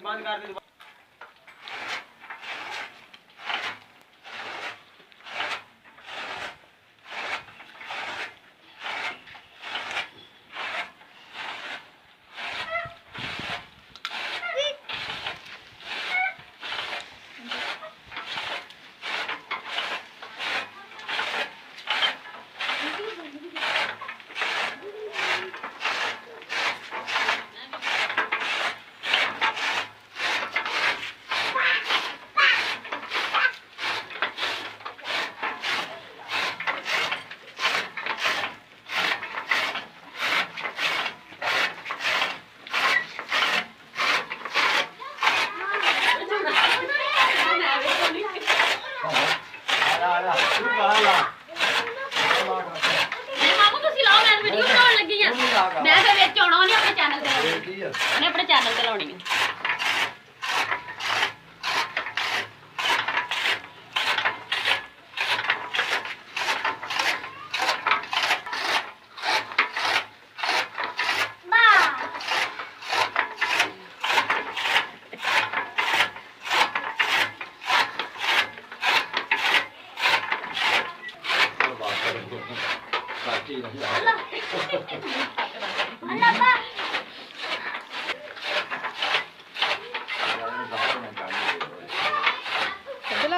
बंद कर दे। अपने चैनल ते लाउणी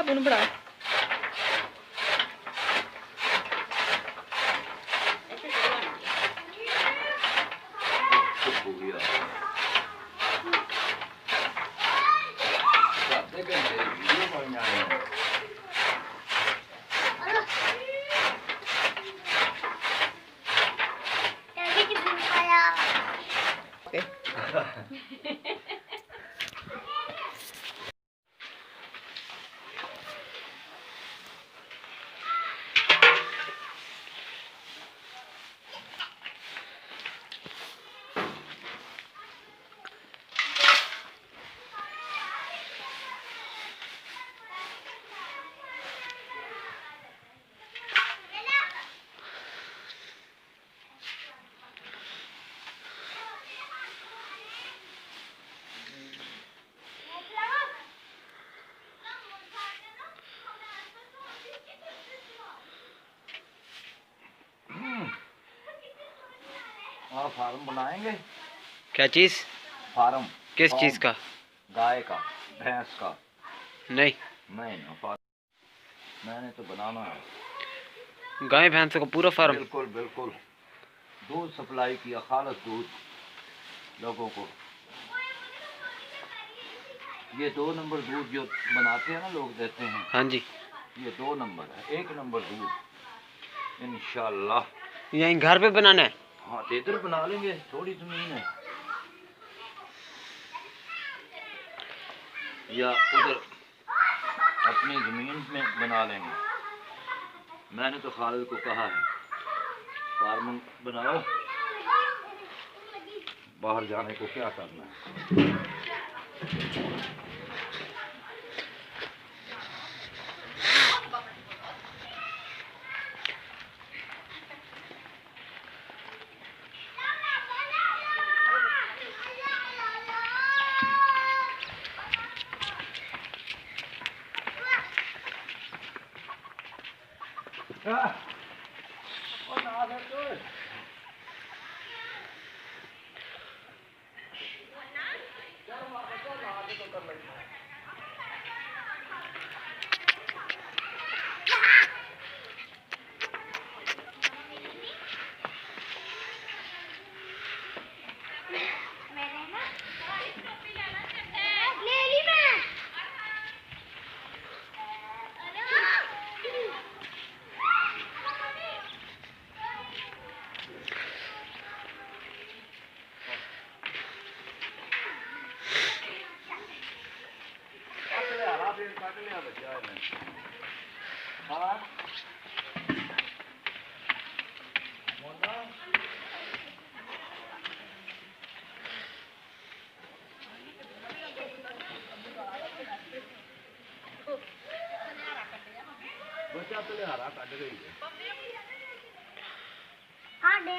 बुन बड़ा फार्म बनाएंगे। क्या चीज? फार्म। किस चीज का? गाय का, भैंस का। नहीं ना फार्म मैंने तो बनाना है। गाय भैंस का पूरा फार्म? बिल्कुल बिल्कुल। दूध सप्लाई किया, खालस दूध लोगों को। ये 2 नंबर दूध जो बनाते हैं ना लोग देते हैं। हाँ जी, ये 2 नंबर है। 1 नंबर दूध इंशाल्लाह। यहीं घर पे बनाना है? हाँ, इधर बना लेंगे, थोड़ी जमीन है। या उधर अपनी जमीन में बना लेंगे। मैंने तो खालिद को कहा है फार्म बनाओ, बाहर जाने को क्या करना है। बच्चा तो ले हरा काट गई है। हाँ, दे